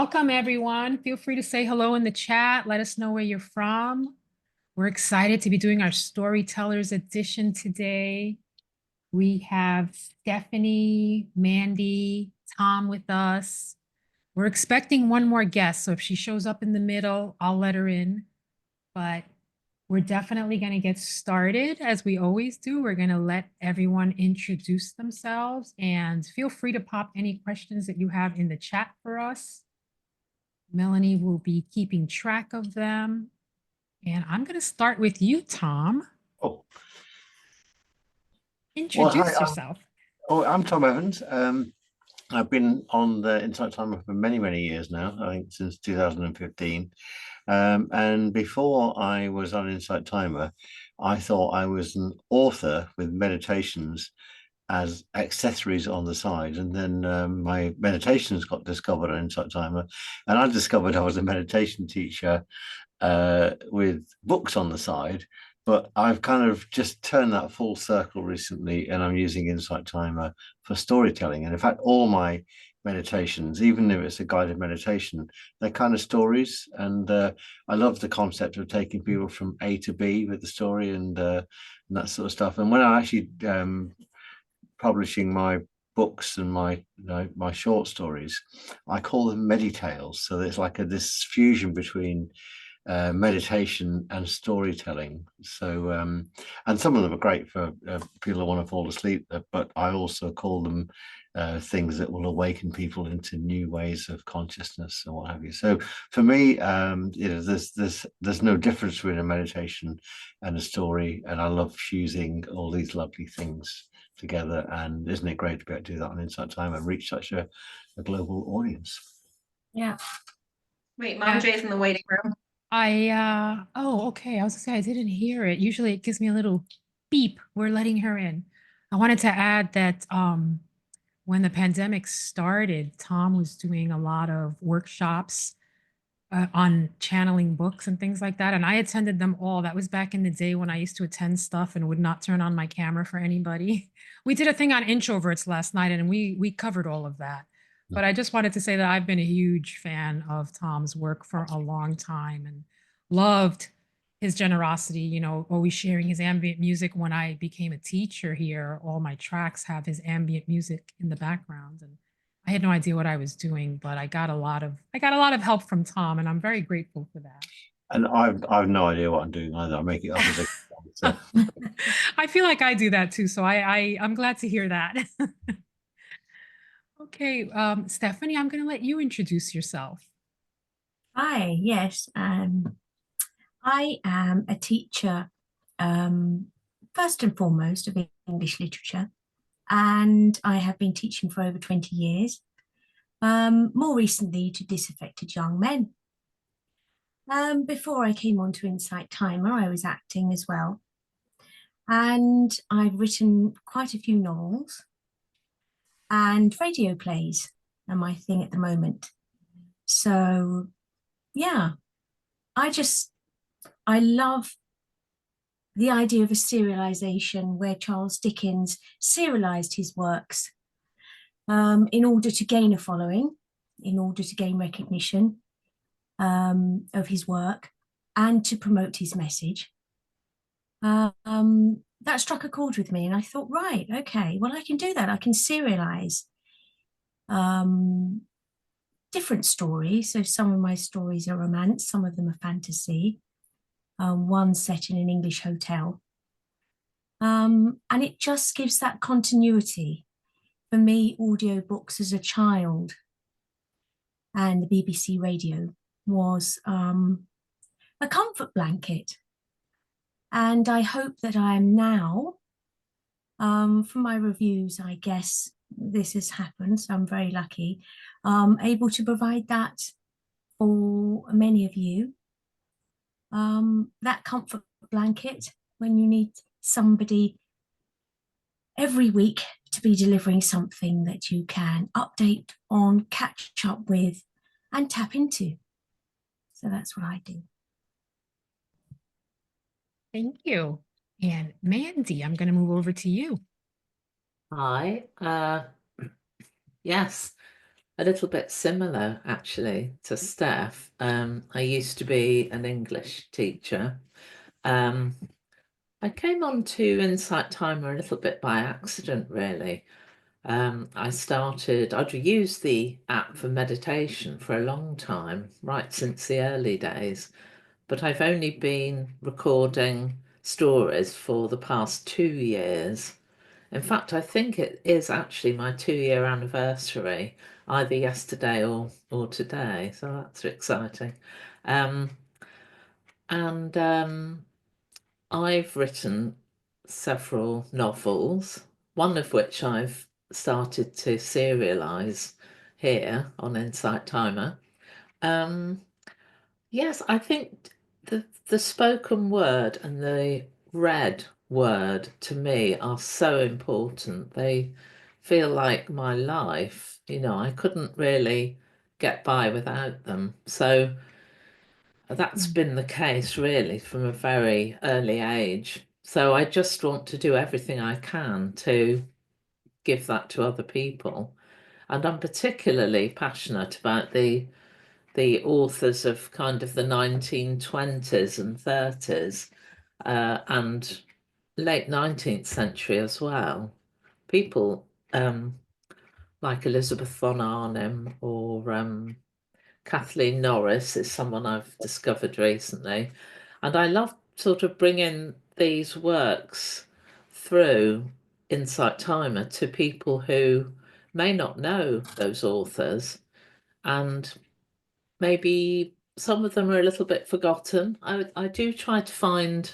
Welcome, everyone. Feel free to say hello in the chat. Let us know where you're from. We're excited to be doing our Storytellers edition today. We have Stephanie, Mandy, Tom with us. We're expecting one more guest, so if she shows up in the middle, I'll let her in. But we're definitely going to get started as we always do. We're going to let everyone introduce themselves and feel free to pop any questions that you have in the chat for us. Melanie will be keeping track of them. And I'm going to start with you, Tom. Oh, well, hi. Introduce yourself. I'm Tom Evans. I've been on the Insight Timer for many, many years now, I think since 2015. And before I was on Insight Timer, I thought I was an author with meditations as accessories on the side. And then my meditations got discovered on Insight Timer. And I discovered I was a meditation teacher with books on the side. But I've kind of just turned that full circle recently, and I'm using Insight Timer for storytelling. And in fact, all my meditations, even if it's a guided meditation, they're kind of stories. And I love the concept of taking people from A to B with the story and that sort of stuff. And when I'm actually publishing my books and my short stories, I call them meditales. So it's like this fusion between meditation and storytelling. So, and some of them are great for people who want to fall asleep, but I also call them things that will awaken people into new ways of consciousness and what have you. So, for me, there's no difference between a meditation and a story, and I love fusing all these lovely things together. And isn't it great to be able to do that on Insight Time and reach such a global audience? Yeah. Wait, MamaJ's in the waiting room. Okay. I was gonna say I didn't hear it. Usually it gives me a little beep. We're letting her in. I wanted to add that when the pandemic started, Tom was doing a lot of workshops on channeling books and things like that. And I attended them all. That was back in the day when I used to attend stuff and would not turn on my camera for anybody. We did a thing on introverts last night and we covered all of that. But I just wanted to say that I've been a huge fan of Tom's work for a long time and loved his generosity, always sharing his ambient music. When I became a teacher here, all my tracks have his ambient music in the background. And I had no idea what I was doing, but I got a lot of help from Tom, and I'm very grateful for that. And I've no idea what I'm doing either. I make it up as I go. So. I feel like I do that too, so I'm glad to hear that. Okay, Stephanie, I'm going to let you introduce yourself. Hi, yes. I am a teacher, first and foremost, of English literature, and I have been teaching for over 20 years, more recently to disaffected young men. Before I came on to Insight Timer, I was acting as well, and I've written quite a few novels, and radio plays are my thing at the moment. So, yeah, I love the idea of a serialization where Charles Dickens serialized his works in order to gain a following, in order to gain recognition of his work and to promote his message. That struck a chord with me, and I thought, right, okay, well, I can do that. I can serialize different stories. So some of my stories are romance, some of them are fantasy. One set in an English hotel. And it just gives that continuity. For me, audiobooks as a child and the BBC radio was a comfort blanket. And I hope that I am now, from my reviews, I guess this has happened, so I'm very lucky, able to provide that for many of you. That comfort blanket when you need somebody every week to be delivering something that you can update on, catch up with, and tap into. So that's what I do. Thank you. And Mandy, I'm going to move over to you. Hi. Yes. a little bit similar actually to Steph. I used to be an English teacher. I came on to Insight Timer a little bit by accident, really. I'd used the app for meditation for a long time, right since the early days, but I've only been recording stories for the past 2 years. In fact, I think it is actually my 2 year anniversary, either yesterday or today, so that's exciting. Um, and I've written several novels, one of which I've started to serialize here on Insight Timer. Yes, I think the spoken word and the read word to me are so important. They feel like my life. I couldn't really get by without them. So that's been the case really from a very early age. So I just want to do everything I can to give that to other people. And I'm particularly passionate about the authors of kind of the 1920s and 30s and late 19th century as well. People like Elizabeth von Arnim or Kathleen Norris is someone I've discovered recently. And I love sort of bringing these works through Insight Timer to people who may not know those authors, and maybe some of them are a little bit forgotten. I do try to find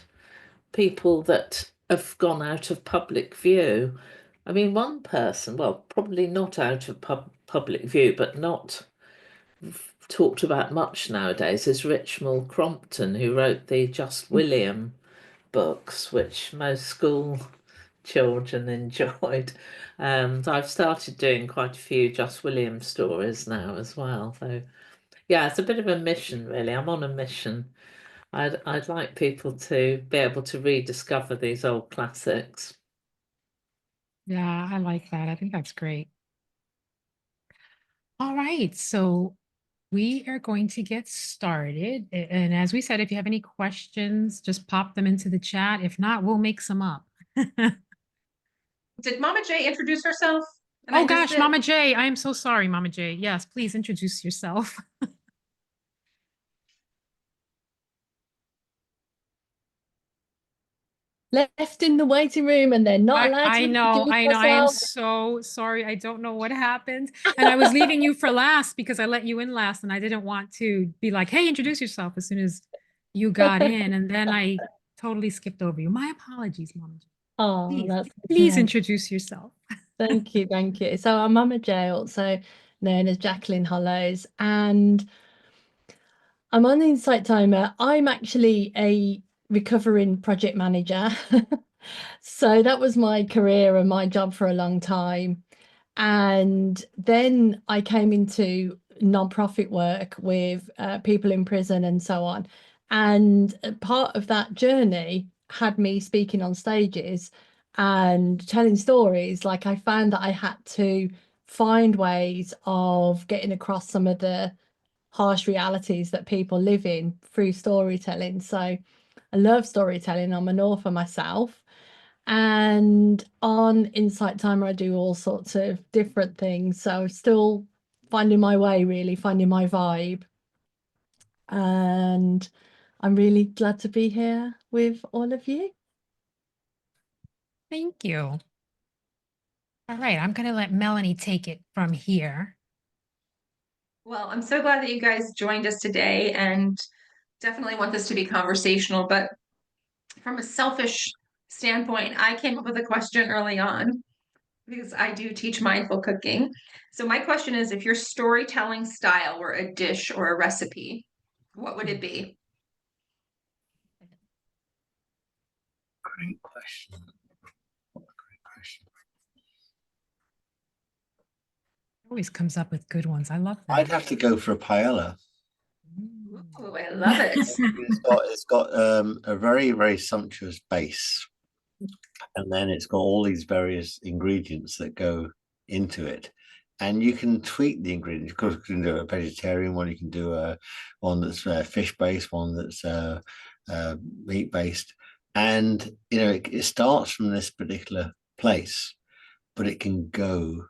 people that have gone out of public view. I mean, one person, well, probably not out of public view, but not talked about much nowadays, is Richmal Crompton, who wrote the Just William books, which most school children enjoyed. And I've started doing quite a few Just William stories now as well. So yeah, it's a bit of a mission, really. I'm on a mission. I'd like people to be able to rediscover these old classics. Yeah, I like that. I think that's great. All right, so we are going to get started. And as we said, if you have any questions, just pop them into the chat. If not, we'll make some up. Did Mama J introduce herself? And Oh I missed gosh, it? Mama J, I am so sorry, Mama J. Yes, please introduce yourself. Left in the waiting room and they're not allowed to I know, introduce I know. I am themselves. so sorry. I don't know what happened. And I was leaving you for last because I let you in last and I didn't want to be like, hey, introduce yourself as soon as you got in. And then I totally skipped over you. My apologies, Mama J. Oh, Please, that's please okay. introduce yourself. Thank you, thank you. So I'm MamaJ, also known as Jacqueline Hollows, and I'm on the Insight Timer. I'm actually a recovering project manager. So that was my career and my job for a long time. And then I came into nonprofit work with people in prison and so on. And part of that journey had me speaking on stages and telling stories. Like, I found that I had to find ways of getting across some of the harsh realities that people live in through storytelling. So I love storytelling. I'm an author myself. And on Insight Timer, I do all sorts of different things. So still finding my way, really, finding my vibe. And I'm really glad to be here with all of you. Thank you. All right, I'm going to let Melanie take it from here. Well, I'm so glad that you guys joined us today and definitely want this to be conversational. But from a selfish standpoint, I came up with a question early on because I do teach mindful cooking. So my question is, if your storytelling style were a dish or a recipe, what would it be? Great question. What a great question. Always comes up with good ones. I love that. I'd have to go for a paella. Ooh, I love it. It's got a very, very sumptuous base, and then it's got all these various ingredients that go into it. and you can tweak the ingredients. Of course, you can do a vegetarian one, you can do a one that's fish based, one that's meat based, and it starts from this particular place, but it can go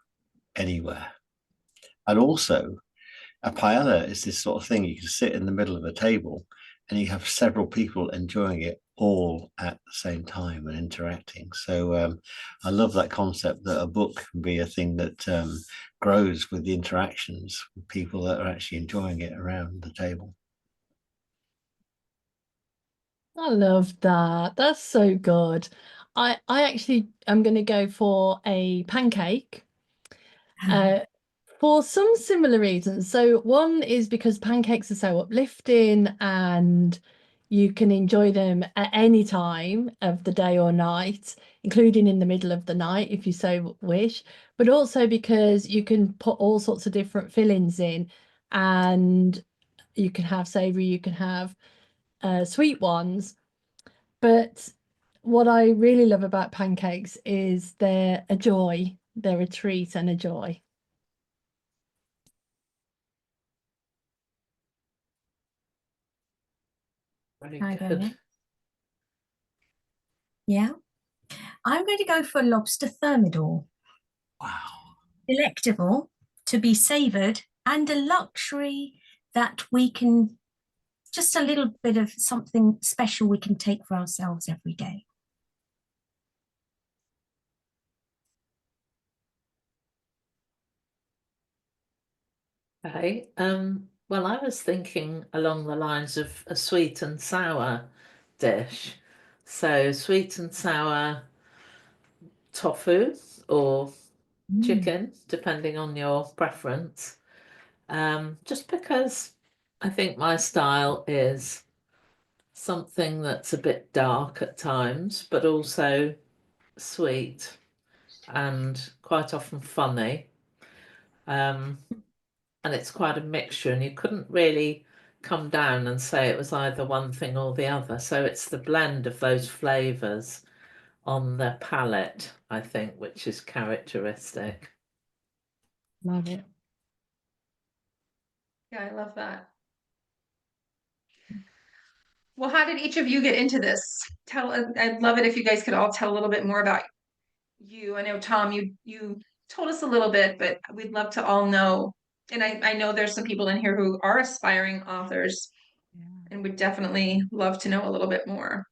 anywhere. And also, a paella is this sort of thing you can sit in the middle of a table and you have several people enjoying it all at the same time and interacting. So I love that concept that a book can be a thing that grows with the interactions with people that are actually enjoying it around the table. I love that. That's so good. I actually am going to go for a pancake. For some similar reasons. So one is because pancakes are so uplifting and you can enjoy them at any time of the day or night, including in the middle of the night if you so wish, but also because you can put all sorts of different fillings in, and you can have savory, you can have sweet ones. But what I really love about pancakes is they're a joy, they're a treat and a joy. Very Can I go good. next? Yeah. I'm going to go for lobster thermidor. Wow. Delectable, to be savoured, and a luxury that we can, just a little bit of something special we can take for ourselves every day. Okay. Well, I was thinking along the lines of a sweet and sour dish. So sweet and sour tofu or chicken, depending on your preference. Just because I think my style is something that's a bit dark at times, but also sweet and quite often funny. And it's quite a mixture, and you couldn't really come down and say it was either one thing or the other. So it's the blend of those flavors on the palate, I think, which is characteristic. Love it. Yeah, I love that. Well, how did each of you get into this? I'd love it if you guys could all tell a little bit more about you. I know, Tom, you told us a little bit, but we'd love to all know. And I know there's some people in here who are aspiring authors and would definitely love to know a little bit more.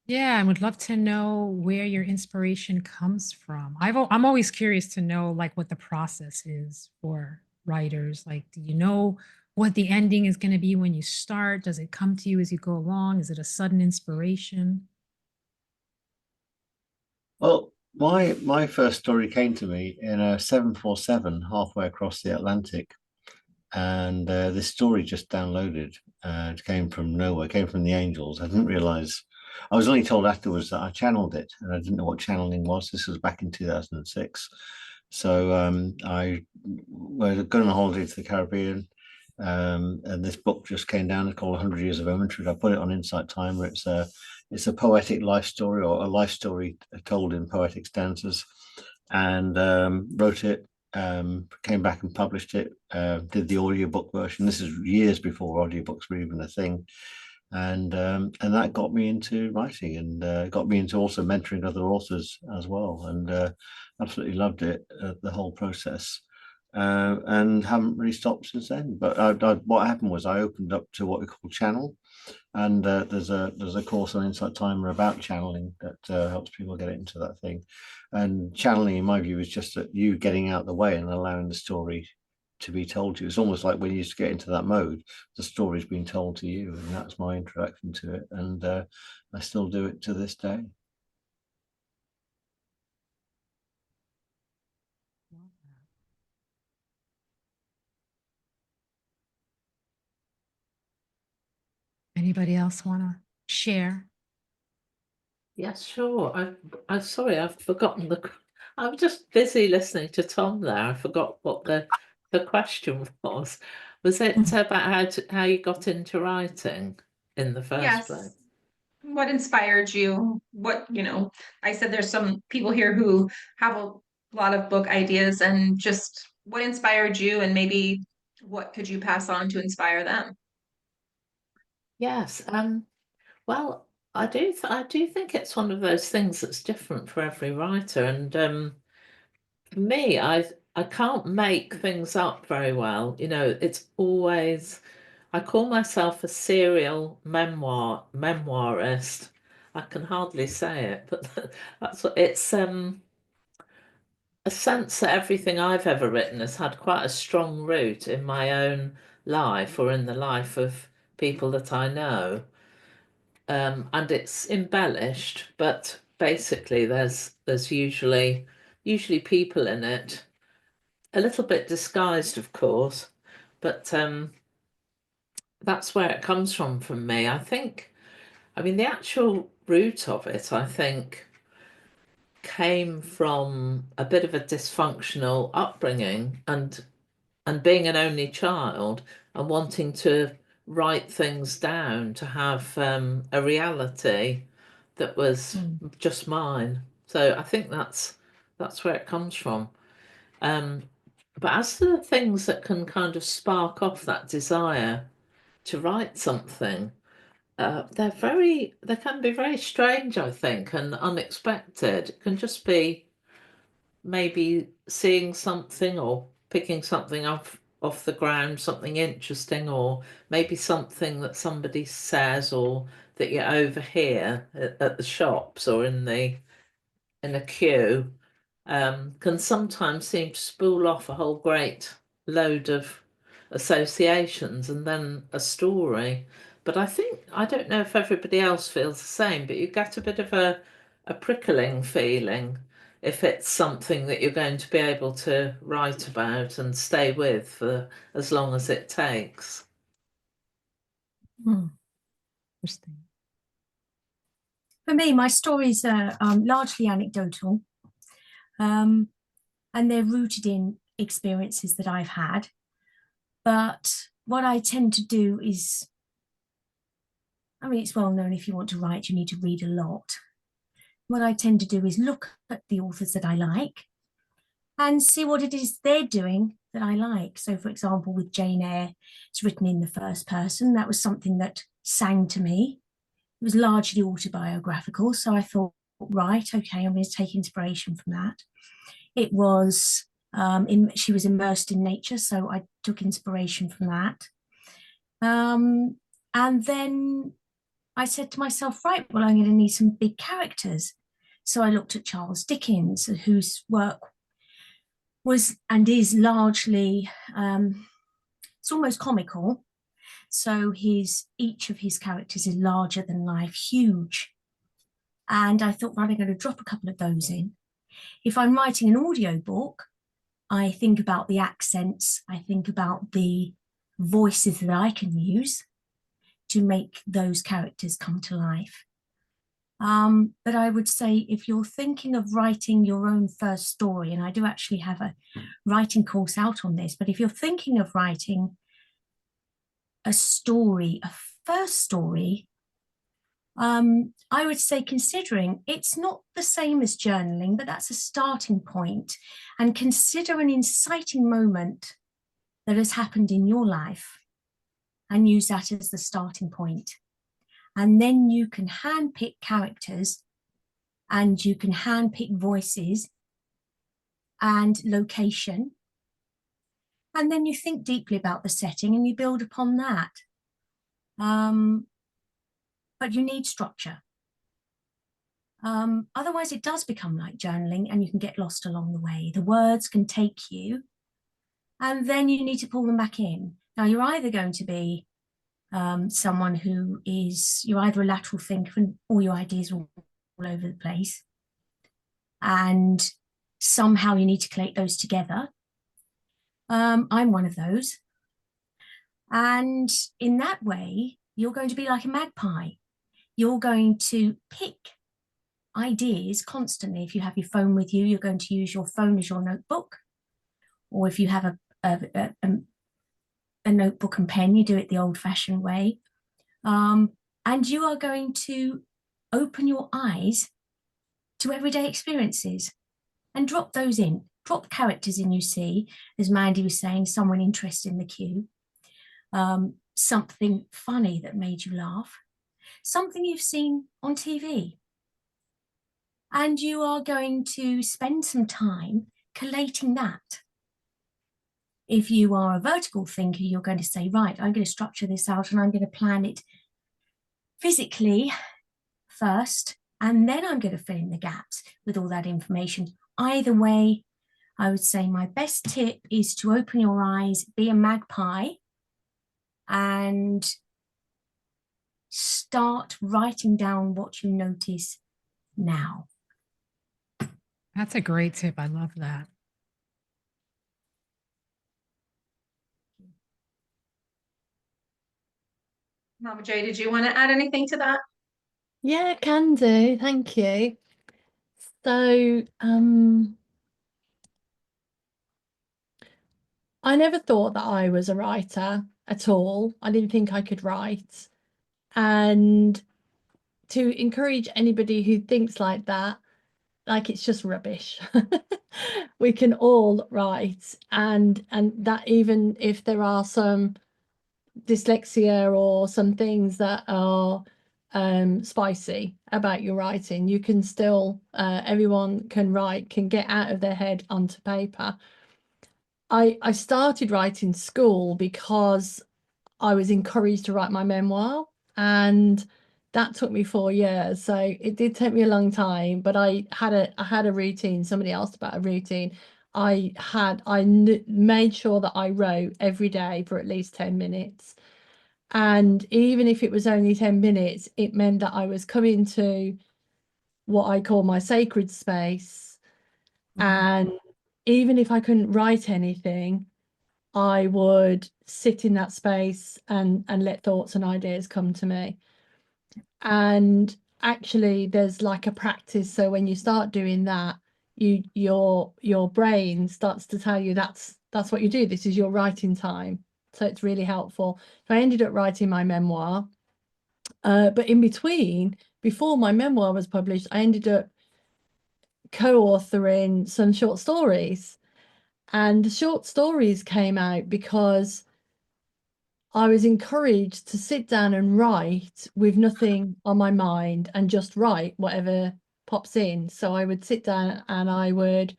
Yeah, I would love to know where your inspiration comes from. I'm always curious to know like what the process is for writers. Like, do you know what the ending is going to be when you start? Does it come to you as you go along? Is it a sudden inspiration? Well, my first story came to me in a 747 halfway across the Atlantic, and this story just downloaded. It came from nowhere, it came from the angels. I didn't realize. I was only told afterwards that I channeled it, and I didn't know what channeling was. This was back in 2006. So I was going on holiday to the Caribbean, and this book just came down. It's called 100 Years of Omens. I put it on Insight Timer. It's a poetic life story, or a life story told in poetic stanzas, and wrote it. Came back and published it. Did the audiobook version. This is years before audiobooks were even a thing, and that got me into writing, and got me into also mentoring other authors as well, and absolutely loved it, the whole process. And haven't really stopped since then. But what happened was I opened up to what we call channel, and there's a course on Insight Timer about channeling that helps people get into that thing. And channeling, in my view, is just that you getting out the way and allowing the story to be told to you. It's almost like when you used to get into that mode, the story's been told to you, and that's my introduction to it. And I still do it to this day. Anybody else want to share? Yes, sure. I'm sorry, I've forgotten I'm just busy listening to Tom there. I forgot what the question was. Was it about how you got into writing in the first place? Yes. What inspired you? I said there's some people here who have a lot of book ideas and just what inspired you, and maybe what could you pass on to inspire them? Yes. Well, I do think it's one of those things that's different for every writer, and for me, I can't make things up very well. You know, it's always, I call myself a serial memoirist. I can hardly say it, but that's what it's a sense that everything I've ever written has had quite a strong root in my own life or in the life of people that I know. And it's embellished, but basically there's usually people in it, a little bit disguised, of course, but that's where it comes from me. I think, I mean, the actual root of it, I think, came from a bit of a dysfunctional upbringing and being an only child and wanting to write things down to have a reality that was just mine. So I think that's where it comes from. But as to the things that can kind of spark off that desire to write something, they can be very strange, I think, and unexpected. It can just be maybe seeing something or picking something off the ground, something interesting, or maybe something that somebody says or that you overhear at the shops or in a queue, can sometimes seem to spool off a whole great load of associations and then a story. But I don't know if everybody else feels the same, but you get a bit of a prickling feeling if it's something that you're going to be able to write about and stay with for as long as it takes. Interesting. For me, my stories are largely anecdotal, and they're rooted in experiences that I've had. But what I tend to do is, I mean, it's well known if you want to write, you need to read a lot. What I tend to do is look at the authors that I like and see what it is they're doing that I like. So, for example, with Jane Eyre, it's written in the first person. That was something that sang to me. It was largely autobiographical. So I thought, right, okay, I'm going to take inspiration from that. It was, she was immersed in nature, so I took inspiration from that. And then I said to myself, right, well, I'm going to need some big characters. So I looked at Charles Dickens, whose work was and is largely, it's almost comical. So each of his characters is larger than life, huge. And I thought, right, I'm going to drop a couple of those in. If I'm writing an audiobook, I think about the accents, I think about the voices that I can use to make those characters come to life. But I would say if you're thinking of writing your own first story, and I do actually have a writing course out on this, but if you're thinking of writing a story, a first story, I would say considering it's not the same as journaling, but that's a starting point, and consider an inciting moment that has happened in your life and use that as the starting point. And then you can handpick characters and you can handpick voices and location. And then you think deeply about the setting and you build upon that. But you need structure. Otherwise, it does become like journaling and you can get lost along the way. The words can take you and then you need to pull them back in. Now, you're either going to be someone who is, you're either a lateral thinker and all your ideas are all over the place. And somehow you need to collate those together. I'm one of those. And in that way, you're going to be like a magpie. You're going to pick ideas constantly. If you have your phone with you, you're going to use your phone as your notebook. Or if you have a notebook and pen, you do it the old-fashioned way. And you are going to open your eyes to everyday experiences and drop those in. drop characters in you see, as Mandy was saying, someone interested in the queue, something funny that made you laugh, something you've seen on TV. And you are going to spend some time collating that. If you are a vertical thinker, you're going to say, right, I'm going to structure this out and I'm going to plan it physically first, and then I'm going to fill in the gaps with all that information. Either way, I would say my best tip is to open your eyes, be a magpie, and start writing down what you notice now. That's a great tip. I love that. MamaJ, did you want to add anything to that? Yeah, can do. Thank you. So, I never thought that I was a writer at all. I didn't think I could write. And to encourage anybody who thinks like that, like it's just rubbish. We can all write, and that even if there are some dyslexia or some things that are spicy about your writing, you can still everyone can write, can get out of their head onto paper. I started writing school because I was encouraged to write my memoir, and that took me 4 years. So it did take me a long time, but I had a routine. Somebody asked about a routine. I made sure that I wrote every day for at least 10 minutes. And even if it was only 10 minutes, it meant that I was coming to what I call my sacred space. And even if I couldn't write anything, I would sit in that space and let thoughts and ideas come to me. And actually there's like a practice. So when you start doing that, your brain starts to tell you that's what you do. This is your writing time. So it's really helpful. So I ended up writing my memoir. But in between, before my memoir was published, I ended up co-authoring some short stories. And the short stories came out because I was encouraged to sit down and write with nothing on my mind and just write whatever pops in. So I would sit down and I would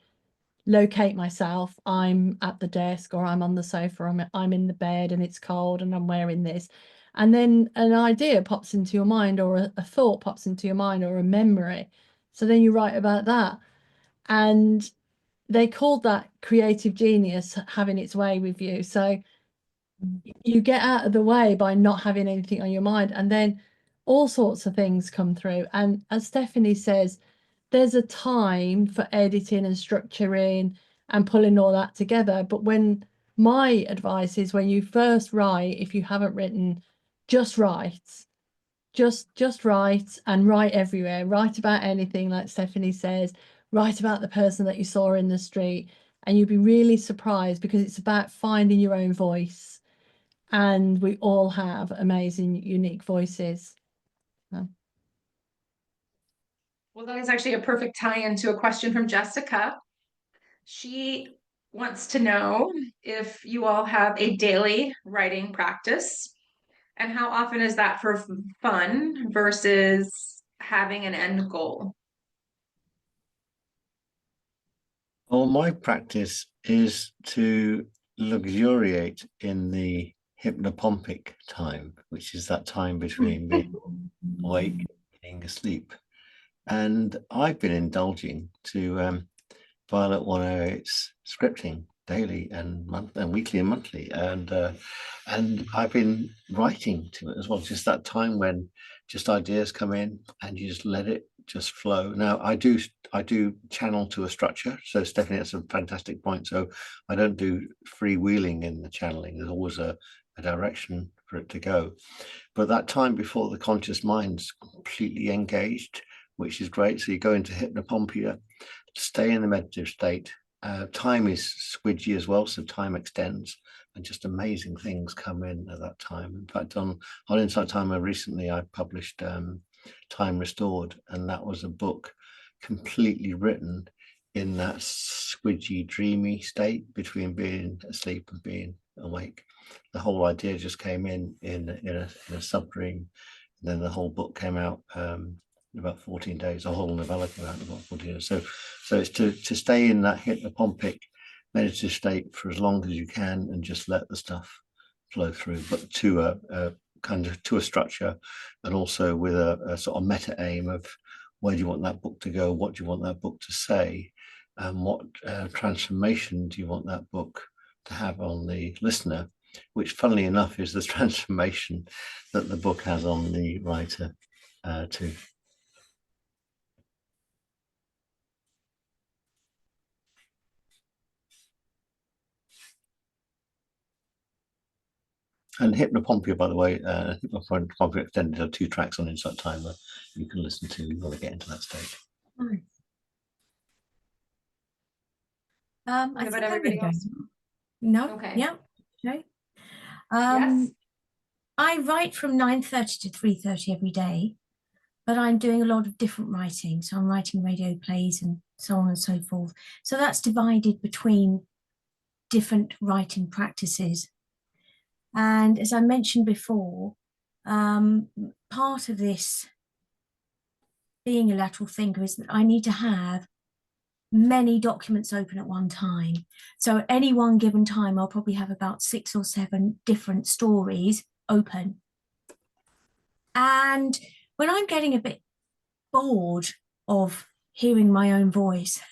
locate myself. I'm at the desk, or I'm on the sofa, or I'm in the bed and it's cold and I'm wearing this. And then an idea pops into your mind, or a thought pops into your mind, or a memory. So then you write about that. And they called that creative genius having its way with you. So you get out of the way by not having anything on your mind, and then all sorts of things come through. And as Stephanie says, there's a time for editing and structuring and pulling all that together. But when my advice is, when you first write, if you haven't written, just write. Just write, and write everywhere. Write about anything, like Stephanie says. Write about the person that you saw in the street, and you'll be really surprised, because it's about finding your own voice. And we all have amazing, unique voices. Well, that is actually a perfect tie-in to a question from Jessica. She wants to know if you all have a daily writing practice, and how often is that for fun versus having an end goal? Well, my practice is to luxuriate in the hypnopompic time, which is that time between being awake and being asleep. And I've been indulging to Violet 108's scripting daily and weekly and monthly, and I've been writing to it as well. Just that time when just ideas come in and you just let it just flow. Now I do channel to a structure, so Stephanie, that's a fantastic point. So I don't do freewheeling in the channeling. There's always a direction for it to go. But that time before the conscious mind's completely engaged, which is great. So you go into hypnopompia, stay in the meditative state. Time is squidgy as well, so time extends, and just amazing things come in at that time. In fact, on Insight Timer recently, I published Time Restored, and that was a book completely written in that squidgy, dreamy state between being asleep and being awake. The whole idea just came in a sub dream. Then the whole book came out in about 14 days. A whole novella came out in about 14 days. So it's to stay in that hypnopompic meditative state for as long as you can and just let the stuff flow through, but to a kind of to a structure, and also with a sort of meta aim of where do you want that book to go, what do you want that book to say, and what transformation do you want that book to have on the listener, which funnily enough is the transformation that the book has on the writer too. And Hypnopompia, by the way, Hypnopompia Extended are 2 tracks on Insight Timer you can listen to if you want to get into that state. Nice. What I about think I'm everybody gonna go. else? No. Okay. Yeah. Okay. Yes. I write from 9:30 to 3:30 every day, but I'm doing a lot of different writing. So I'm writing radio plays and so on and so forth. So that's divided between different writing practices. And as I mentioned before, part of this being a lateral thinker is that I need to have many documents open at one time. So at any one given time, I'll probably have about 6 or 7 different stories open. And when I'm getting a bit bored of hearing my own voice,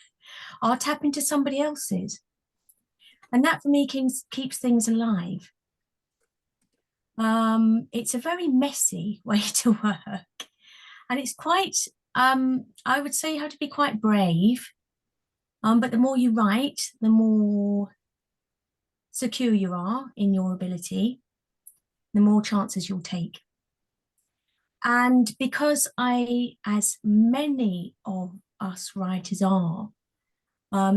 I'll tap into somebody else's. And that for me keeps things alive. It's a very messy way to work. And it's quite, I would say you have to be quite brave. But the more you write, the more secure you are in your ability, the more chances you'll take. And because as many of us writers are,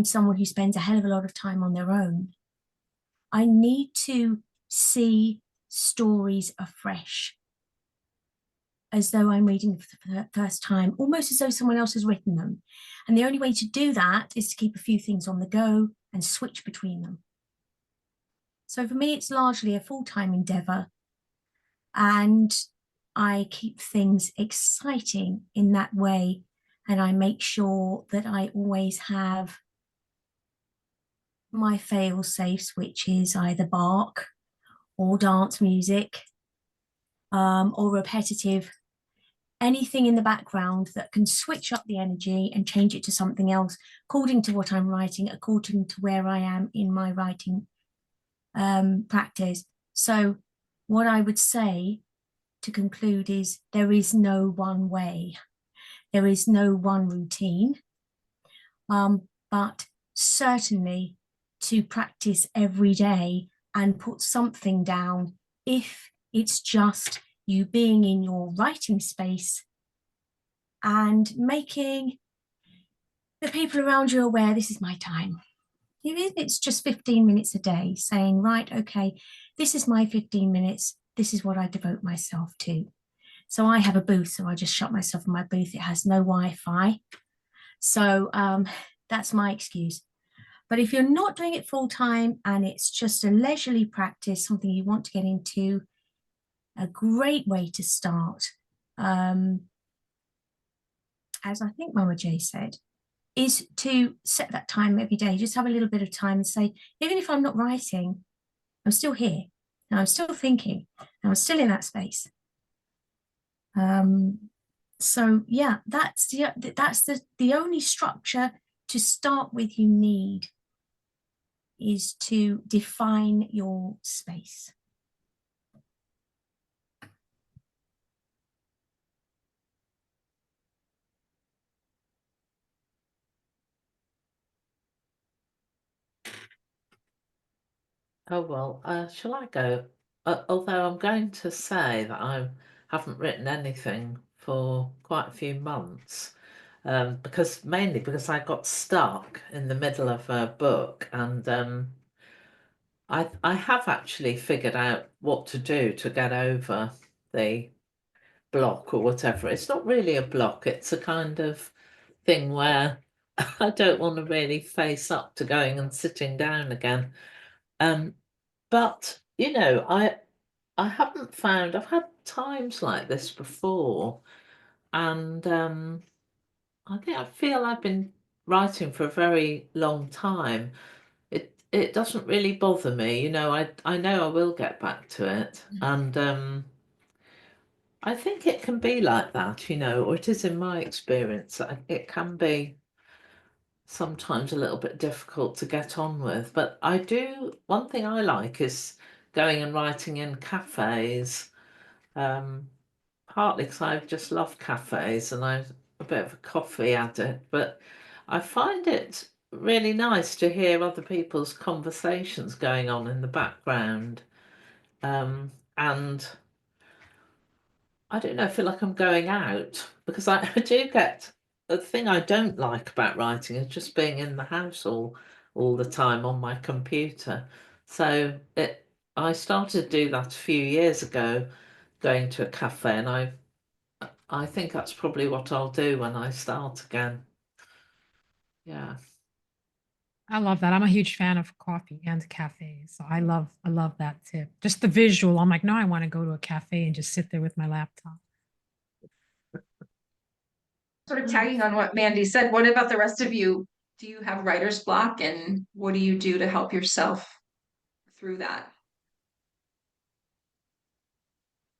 someone who spends a hell of a lot of time on their own, I need to see stories afresh, as though I'm reading for the first time, almost as though someone else has written them. And the only way to do that is to keep a few things on the go and switch between them. So for me, it's largely a full-time endeavor, and I keep things exciting in that way. And I make sure that I always have my fail-safes, which is either bark or dance music, or repetitive, anything in the background that can switch up the energy and change it to something else according to what I'm writing, according to where I am in my writing practice. So what I would say to conclude is there is no one way, there is no one routine, but certainly to practice every day and put something down, if it's just you being in your writing space and making the people around you aware this is my time. Even if it's just 15 minutes a day, saying, right, okay, this is my 15 minutes. This is what I devote myself to. So I have a booth, so I just shut myself in my booth. It has no Wi-Fi. So that's my excuse. But if you're not doing it full time and it's just a leisurely practice, something you want to get into, a great way to start, as I think MamaJ said, is to set that time every day. Just have a little bit of time and say, even if I'm not writing, I'm still here and I'm still thinking and I'm still in that space. So yeah, that's the only structure to start with you need, is to define your space. Oh, well, shall I go? Although I'm going to say that I haven't written anything for quite a few months, mainly because I got stuck in the middle of a book, and I have actually figured out what to do to get over the block or whatever. It's not really a block, it's a kind of thing where I don't want to really face up to going and sitting down again. But you know, I haven't found, I've had times like this before, and I feel I've been writing for a very long time. It doesn't really bother me, you know. I know I will get back to it, and I think it can be like that, you know, or it is in my experience. It can be sometimes a little bit difficult to get on with, but I do. One thing I like is going and writing in cafes. Partly because I just love cafes and I'm a bit of a coffee addict, but I find it really nice to hear other people's conversations going on in the background. And I don't know, I feel like I'm going out because I do get, the thing I don't like about writing is just being in the house all the time on my computer. So I started to do that a few years ago, going to a cafe, and I think that's probably what I'll do when I start again. Yeah. I love that. I'm a huge fan of coffee and cafes. So I love that tip. Just the visual. I'm like, no, I want to go to a cafe and just sit there with my laptop. Sort of tagging on what Mandy said, what about the rest of you? Do you have writer's block, and what do you do to help yourself through that?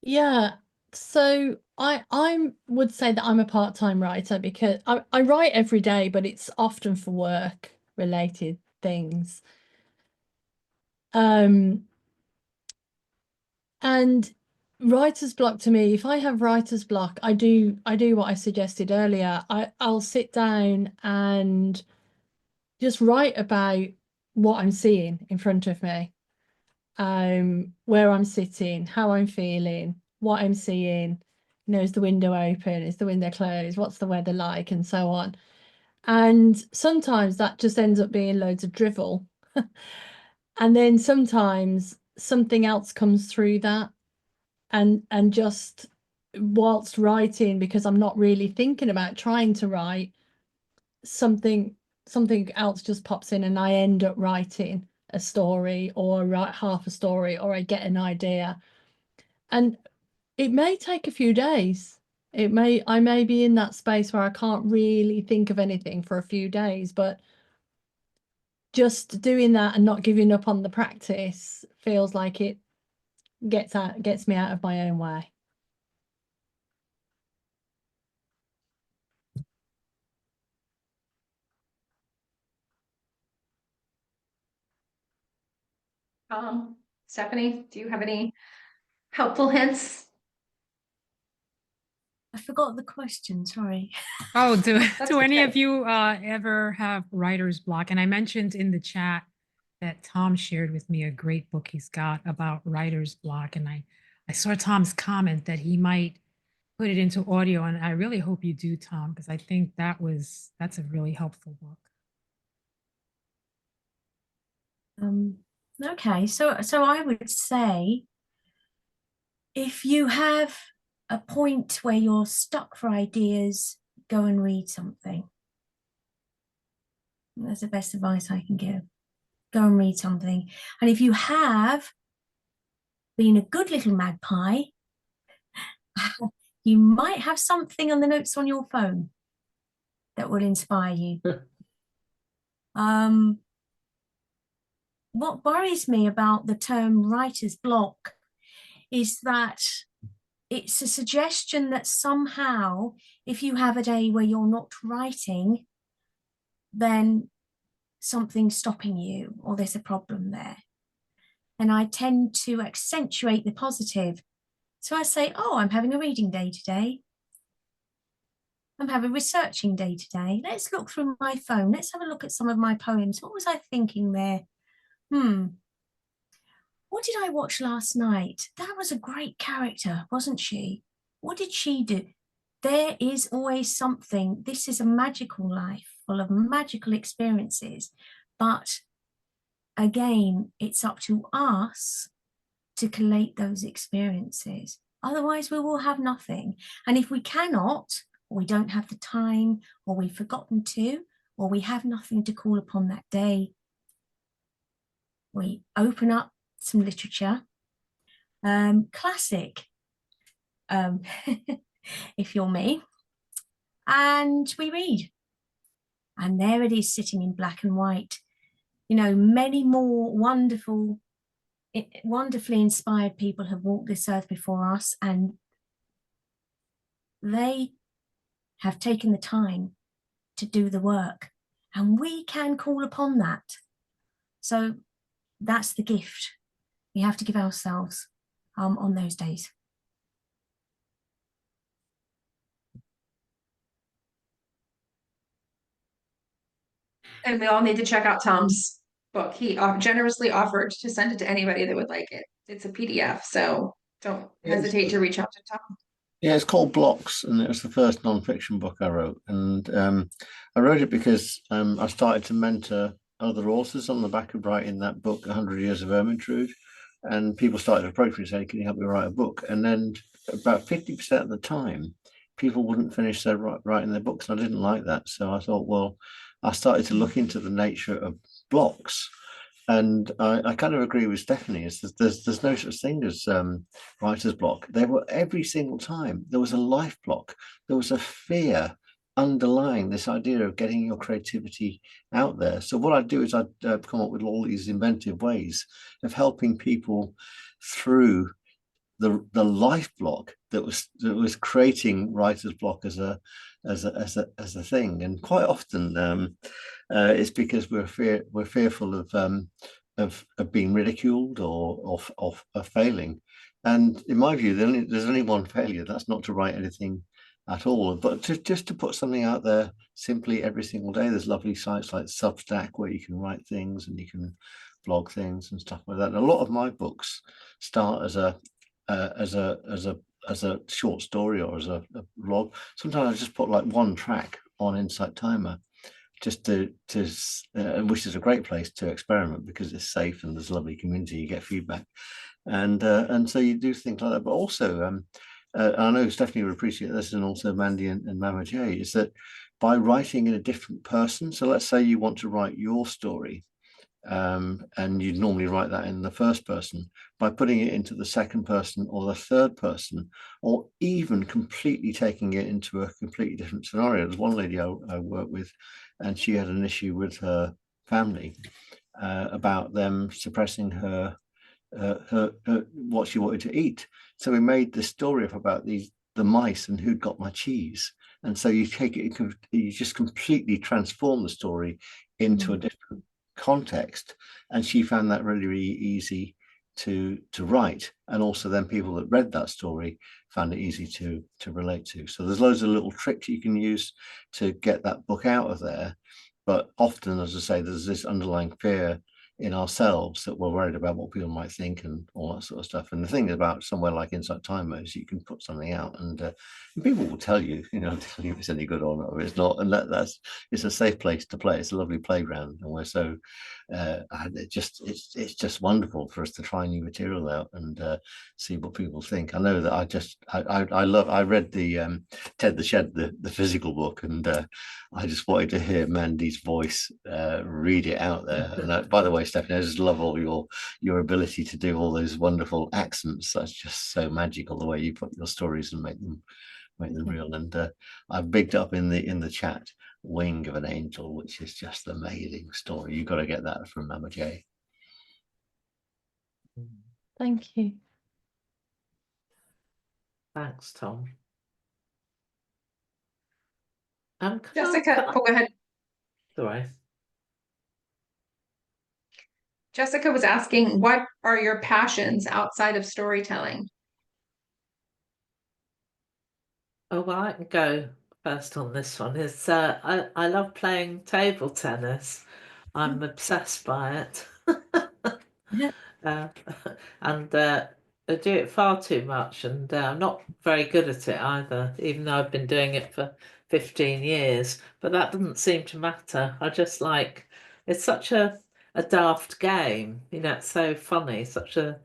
Yeah. So I would say that I'm a part-time writer because I write every day, but it's often for work related things. And writer's block to me, if I have writer's block, I do what I suggested earlier. I'll sit down and just write about what I'm seeing in front of me, where I'm sitting, how I'm feeling, what I'm seeing. You know, is the window open? Is the window closed? What's the weather like? And so on. And sometimes that just ends up being loads of drivel. And then sometimes something else comes through that, and just whilst writing, because I'm not really thinking about trying to write, something else just pops in and I end up writing a story or write half a story or I get an idea. And it may take a few days. I may be in that space where I can't really think of anything for a few days, but just doing that and not giving up on the practice feels like it gets me out of my own way. Stephanie, do you have any helpful hints? I forgot the question, sorry. Oh, do That's do any okay. of you ever have writer's block? And I mentioned in the chat that Tom shared with me a great book he's got about writer's block. And I saw Tom's comment that he might put it into audio. And I really hope you do, Tom, because I think that's a really helpful book. Okay, so I would say if you have a point where you're stuck for ideas, go and read something. That's the best advice I can give. Go and read something. And if you have been a good little magpie, you might have something on the notes on your phone that would inspire you. What worries me about the term writer's block is that it's a suggestion that somehow if you have a day where you're not writing, then something's stopping you or there's a problem there. And I tend to accentuate the positive. So I say, oh, I'm having a reading day today. I'm having a researching day today. Let's look through my phone. Let's have a look at some of my poems. What was I thinking there? What did I watch last night? That was a great character, wasn't she? What did she do? There is always something. This is a magical life full of magical experiences. But again, it's up to us to collate those experiences. Otherwise, we will have nothing. And if we cannot, or we don't have the time, or we've forgotten to, or we have nothing to call upon that day, we open up some literature, classic, if you're me, and we read. And there it is, sitting in black and white. You know, many more wonderfully inspired people have walked this earth before us, and they have taken the time to do the work, and we can call upon that. So that's the gift we have to give ourselves on those days. And we all need to check out Tom's book. He generously offered to send it to anybody that would like it. It's a PDF, so don't hesitate to reach out to Tom. Yeah, it's called Blocks, and it was the first non-fiction book I wrote. And I wrote it because I started to mentor other authors on the back of writing that book, 100 Years of Ermintrude. And people started to approach me and say, can you help me write a book? And then about 50% of the time, people wouldn't finish their writing their books. And I didn't like that. So I thought, well, I started to look into the nature of blocks. And I kind of agree with Stephanie. There's no such thing as writer's block. There were every single time. There was a life block. There was a fear underlying this idea of getting your creativity out there. So what I'd do is I'd come up with all these inventive ways of helping people through the life block that was creating writer's block as a thing. And quite often it's because we're fearful of being ridiculed or of failing. And in my view, there's only one failure. That's not to write anything at all, but just to put something out there simply every single day. There's lovely sites like Substack where you can write things and you can blog things and stuff like that. And a lot of my books start as a short story or as a blog. Sometimes I just put like one track on Insight Timer, just which is a great place to experiment because it's safe and there's a lovely community. You get feedback, and so you do things like that. But also, I know Stephanie would appreciate this, and also Mandy and MamaJ, is that by writing in a different person. So let's say you want to write your story. And you'd normally write that in the first person. By putting it into the second person or the third person, or even completely taking it into a completely different scenario. There's one lady I worked with, and she had an issue with her family about them suppressing her what she wanted to eat. So we made this story up about the mice and who'd got my cheese. And so you take it, you just completely transform the story into a different context, and she found that really, really easy to write. And also then people that read that story found it easy to relate to. So there's loads of little tricks you can use to get that book out of there. But often, as I say, there's this underlying fear in ourselves that we're worried about what people might think and all that sort of stuff. And the thing about somewhere like Insight Timer is you can put something out and people will tell you, tell you if it's any good or not, or it's not. And it's a safe place to play. It's a lovely playground, and we're so it's just wonderful for us to try new material out and see what people think. I know that I read the Ted the Shed, the physical book, and I just wanted to hear Mandy's voice read it out there. And by the way, Stephanie, I just love all your ability to do all those wonderful accents. That's just so magical, the way you put your stories and make them real. And I've bigged up in the chat Wing of an Angel, which is just an amazing story. You've got to get that from MamaJ. Thank you. Thanks, Tom. Jessica, go ahead. Sorry. Jessica was asking, what are your passions outside of storytelling? Oh, well, I can go first on this one. I love playing table tennis. I'm obsessed by it. And I do it far too much, and I'm not very good at it either, even though I've been doing it for 15 years. But that doesn't seem to matter. I just it's such a daft game. It's so funny, such a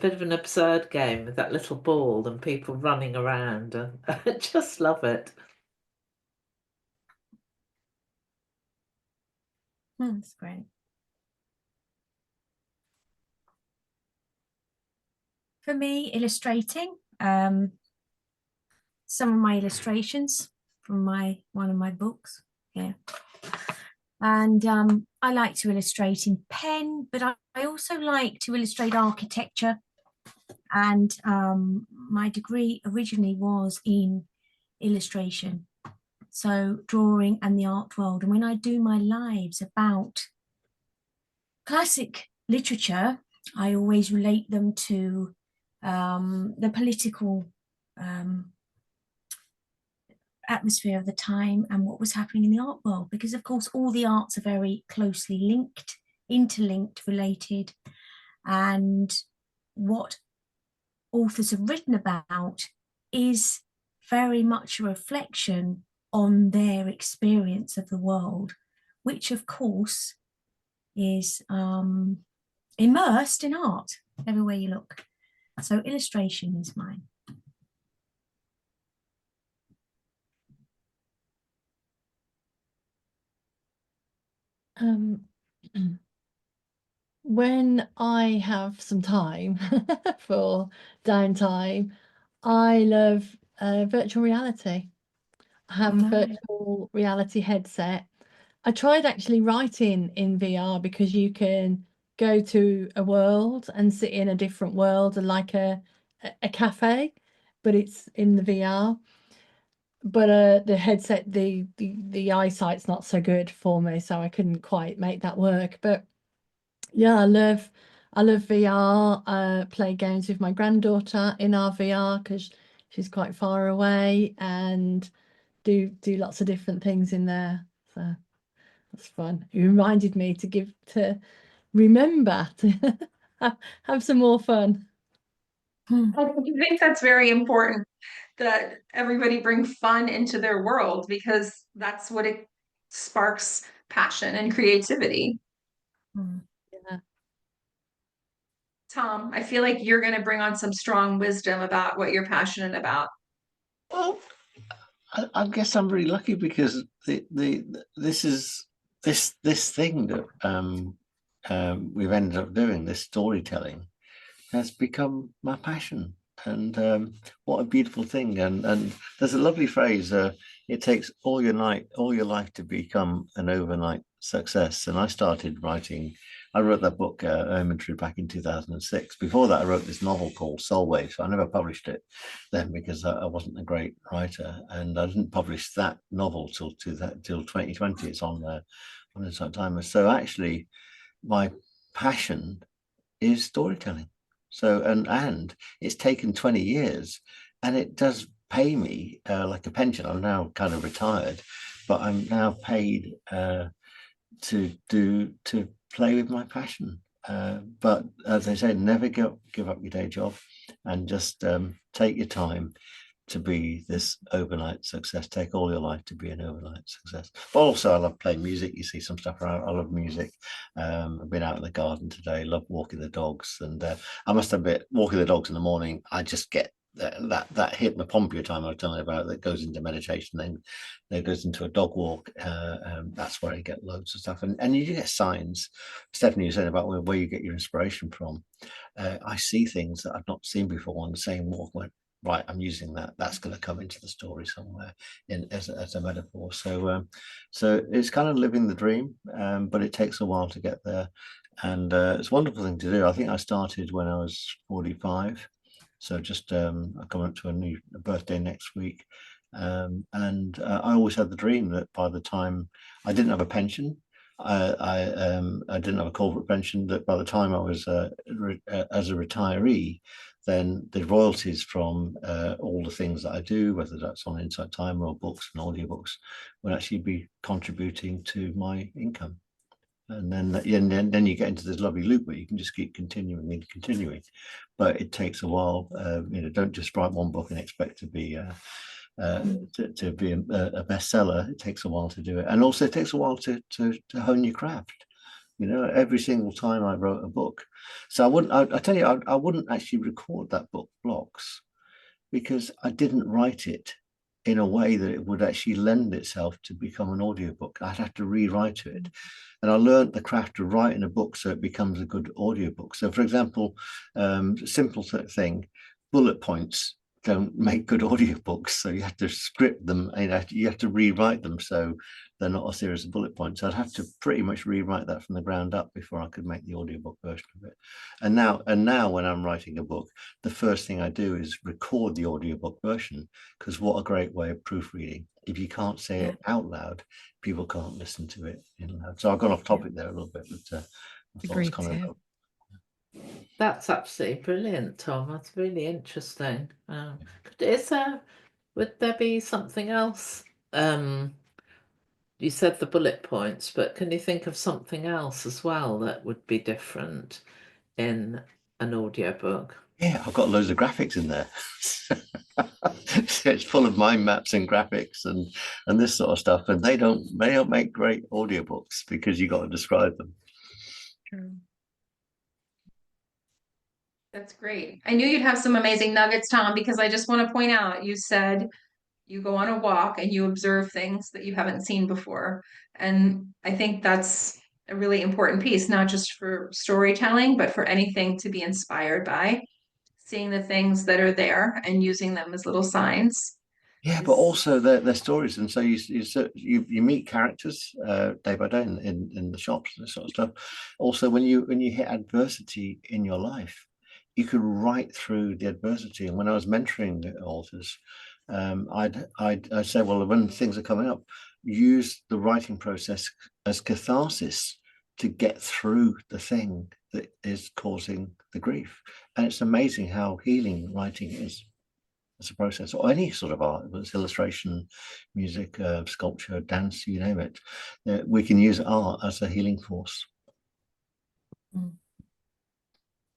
bit of an absurd game with that little ball and people running around, and I just love it. That's great. For me, illustrating, some of my illustrations from one of my books. Yeah. And I like to illustrate in pen, but I also like to illustrate architecture. And my degree originally was in illustration, so drawing and the art world. And when I do my lives about classic literature, I always relate them to the political atmosphere of the time and what was happening in the art world, because of course all the arts are very closely linked, interlinked, related, and what authors have written about is very much a reflection on their experience of the world, which of course is immersed in art everywhere you look. So illustration is mine. When I have some time for downtime, I love virtual reality. I have a virtual reality headset. I tried actually writing in VR because you can go to a world and sit in a different world, like a cafe, but it's in the VR. But the headset, the eyesight's not so good for me, so I couldn't quite make that work. But yeah, I love VR. Play games with my granddaughter in our VR because she's quite far away, and do lots of different things in there. So that's fun. It reminded me to remember to have some more fun. I think that's very important that everybody bring fun into their world, because that's what it sparks passion and creativity. Yeah. Tom, I feel like you're going to bring on some strong wisdom about what you're passionate about. Well, I guess I'm really lucky because this thing that we've ended up doing, this storytelling, has become my passion. And what a beautiful thing. And there's a lovely phrase, it takes all your life to become an overnight success. And I started writing, I wrote that book, Ermintry, back in 2006. Before that, I wrote this novel called Soulwave. So I never published it then because I wasn't a great writer. And I didn't publish that novel till 2020. It's on Insight Timer. So actually, my passion is storytelling. So and it's taken 20 years, and it does pay me like a pension. I'm now kind of retired, but I'm now paid to play with my passion. But as I say, never give up your day job, and just take your time to be this overnight success. Take all your life to be an overnight success. But also, I love playing music. You see some stuff around. I love music. I've been out in the garden today. Love walking the dogs, and I must admit, walking the dogs in the morning, I just get that hypnopompia time I was telling you about that goes into meditation, then that goes into a dog walk. That's where I get loads of stuff, and you get signs. Stephanie, you said about where you get your inspiration from. I see things that I've not seen before on the same walk. Right, I'm using that. That's going to come into the story somewhere as a metaphor. So it's kind of living the dream, but it takes a while to get there, and it's a wonderful thing to do. I think I started when I was 45, so just I'm coming up to a birthday next week, and I always had the dream that by the time I didn't have a pension. I didn't have a corporate pension, that by the time I was as a retiree, then the royalties from all the things that I do, whether that's on Insight Timer or books and audiobooks, will actually be contributing to my income. And then you get into this lovely loop where you can just keep continuing and continuing. But it takes a while. Don't just write one book and expect to be to be a bestseller. It takes a while to do it, and also it takes a while to hone your craft. Every single time I wrote a book. So I tell you, I wouldn't actually record that book blocks, because I didn't write it in a way that it would actually lend itself to become an audiobook. I'd have to rewrite it. And I learned the craft of writing a book so it becomes a good audiobook. So, for example, simple thing, bullet points don't make good audiobooks. So you have to script them, and you have to rewrite them so they're not a series of bullet points. I'd have to pretty much rewrite that from the ground up before I could make the audiobook version of it. And now when I'm writing a book, the first thing I do is record the audiobook version, because what a great way of proofreading. If you can't say it out loud, people can't listen to it in loud. So I've gone off topic there a little bit, but I It's a thought it was great kind tip. of That's absolutely brilliant, Tom. That's really interesting. Would there be something else? You said the bullet points, but can you think of something else as well that would be different in an audiobook? yeah, I've got loads of graphics in there. It's full of mind maps and graphics and this sort of stuff, and they don't make great audiobooks because you got to describe them. True. That's great. I knew you'd have some amazing nuggets, Tom, because I just want to point out, you said you go on a walk and you observe things that you haven't seen before. And I think that's a really important piece, not just for storytelling, but for anything to be inspired by. Seeing the things that are there and using them as little signs. Yeah, but also they're stories, and so you meet characters day by day in the shops and this sort of stuff. Also, when you hit adversity in your life, you could write through the adversity. And when I was mentoring the authors, I'd say, well, when things are coming up, use the writing process as catharsis to get through the thing that is causing the grief. And it's amazing how healing writing is as a process, or any sort of art, whether it's illustration, music, sculpture, dance, you name it. We can use art as a healing force. And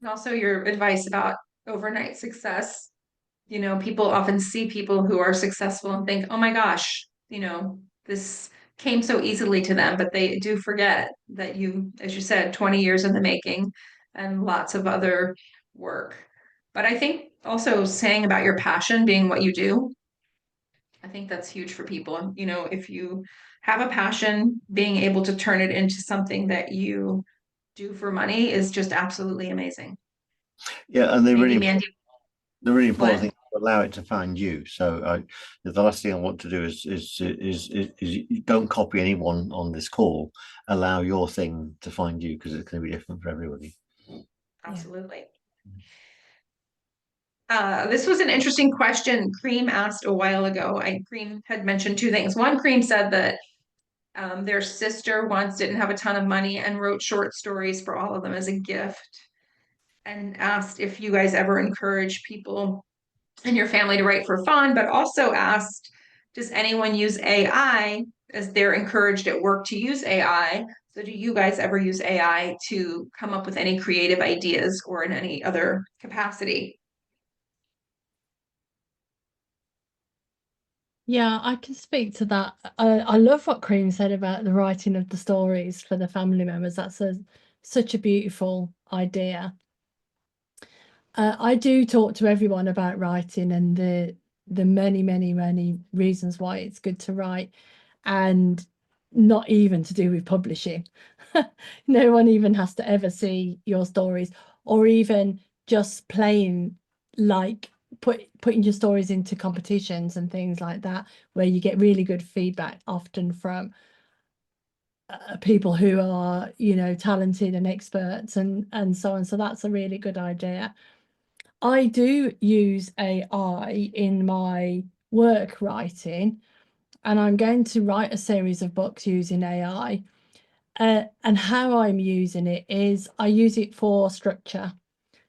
also your advice about overnight success. You know, people often see people who are successful and think, oh my gosh, you know, this came so easily to them, but they do forget that you, as you said, 20 years in the making and lots of other work. But I think also saying about your passion being what you do, I think that's huge for people. You know, if you have a passion, being able to turn it into something that you do for money is just absolutely amazing. Yeah, and Maybe Mandy, the really important what? thing is to allow it to find you. So the last thing I want to do is you don't copy anyone on this call. Allow your thing to find you, because it's going to be different for everybody. Absolutely. This was an interesting question Cream asked a while ago. Cream had mentioned two things. One, Cream said that their sister once didn't have a ton of money and wrote short stories for all of them as a gift, and asked if you guys ever encourage people in your family to write for fun, but also asked, does anyone use AI, as they're encouraged at work to use AI? So do you guys ever use AI to come up with any creative ideas or in any other capacity? Yeah, I can speak to that. I love what Cream said about the writing of the stories for the family members. That's such a beautiful idea. I do talk to everyone about writing and the many reasons why it's good to write, and not even to do with publishing. No one even has to ever see your stories, or even just plain like putting your stories into competitions and things like that, where you get really good feedback, often from people who are, you know, talented and experts and so on. So that's a really good idea. I do use AI in my work writing, and I'm going to write a series of books using AI. And how I'm using it is I use it for structure.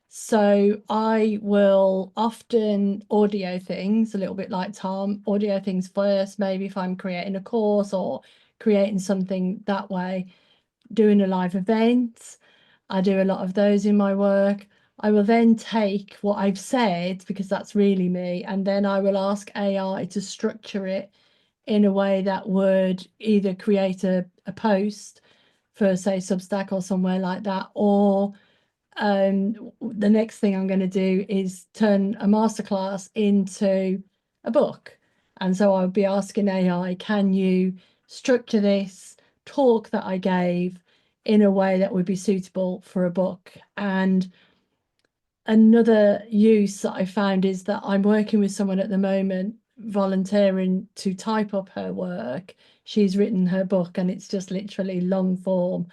So I will often audio things, a little bit like Tom, audio things first, maybe if I'm creating a course or creating something that way, doing a live event. I do a lot of those in my work. I will then take what I've said, because that's really me, and then I will ask AI to structure it in a way that would either create a post for, say, Substack or somewhere like that, or the next thing I'm going to do is turn a masterclass into a book. And so I would be asking AI, can you structure this talk that I gave in a way that would be suitable for a book? And another use that I found is that I'm working with someone at the moment volunteering to type up her work. She's written her book and it's just literally long form,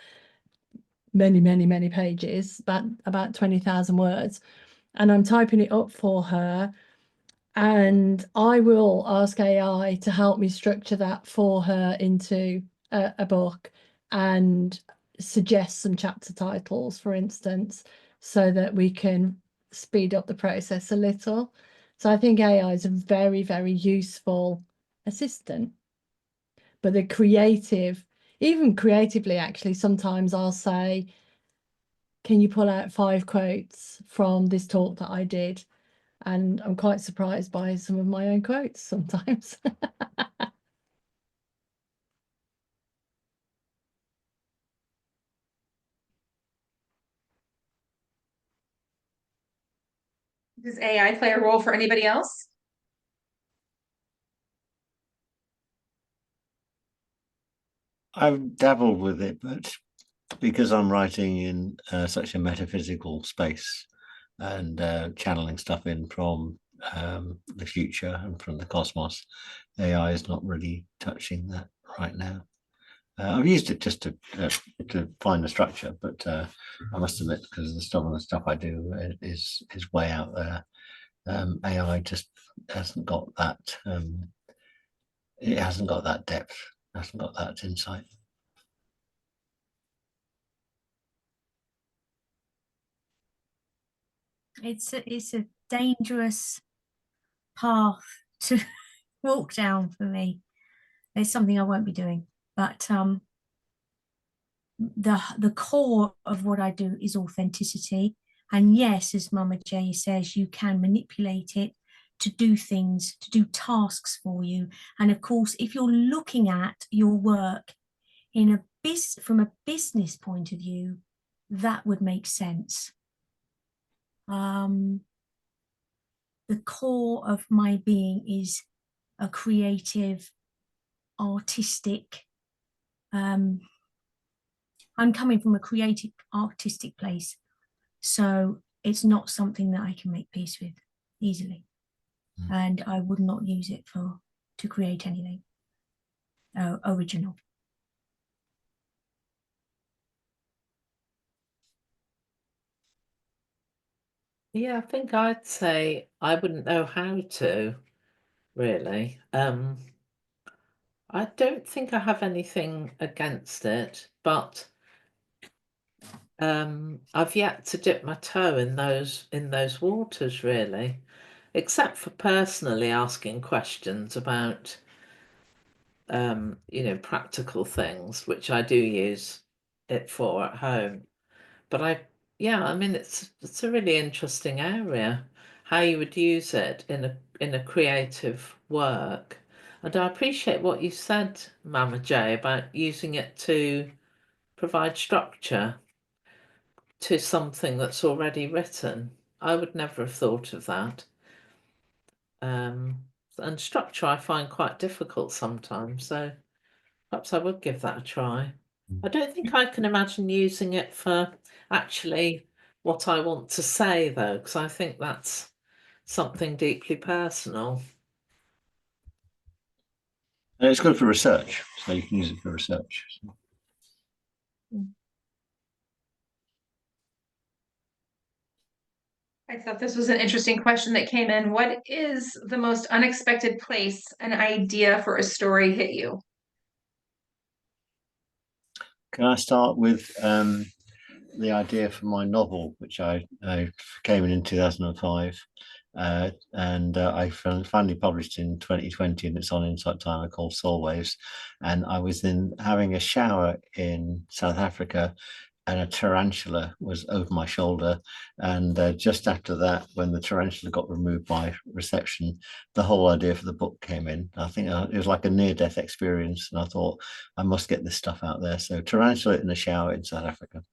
many pages, about 20,000 words. And I'm typing it up for her. And I will ask AI to help me structure that for her into a book and suggest some chapter titles, for instance, so that we can speed up the process a little. So I think AI is a very useful assistant. But the creative, even creatively, actually, sometimes I'll say, can you pull out 5 quotes from this talk that I did? And I'm quite surprised by some of my own quotes sometimes. Does AI play a role for anybody else? I've dabbled with it, but because I'm writing in such a metaphysical space and channeling stuff in from the future and from the cosmos, AI is not really touching that right now. I've used it just to find the structure, but I must admit, because some of the stuff I do is way out there. AI just hasn't got that. It hasn't got that depth. Hasn't got that insight. It's a dangerous path to walk down for me. It's something I won't be doing, but the core of what I do is authenticity. And yes, as MamaJ says, you can manipulate it to do things, to do tasks for you. And of course, if you're looking at your work in from a business point of view, that would make sense. The core of my being is a creative, artistic. I'm coming from a creative, artistic place, so it's not something that I can make peace with easily, and I would not use it to create anything original. Yeah, I think I'd say I wouldn't know how to, really. I don't think I have anything against it, but I've yet to dip my toe in those waters, really, except for personally asking questions about practical things, which I do use it for at home. But I mean, it's a really interesting area, how you would use it in a creative work. And I appreciate what you said, MamaJ, about using it to provide structure to something that's already written. I would never have thought of that. And structure I find quite difficult sometimes, so perhaps I would give that a try. I don't think I can imagine using it for actually what I want to say, though, because I think that's something deeply personal. And it's good for research, so you can use it for research. I thought this was an interesting question that came in. What is the most unexpected place an idea for a story hit you? Can I start with the idea for my novel, which I came in 2005, and I finally published in 2020, and it's on Insight Timer, called Soul Waves. And I was having a shower in South Africa, and a tarantula was over my shoulder. And just after that, when the tarantula got removed by reception, the whole idea for the book came in. I think it was like a near-death experience, and I thought, I must get this stuff out there. So tarantula in the shower in South Africa.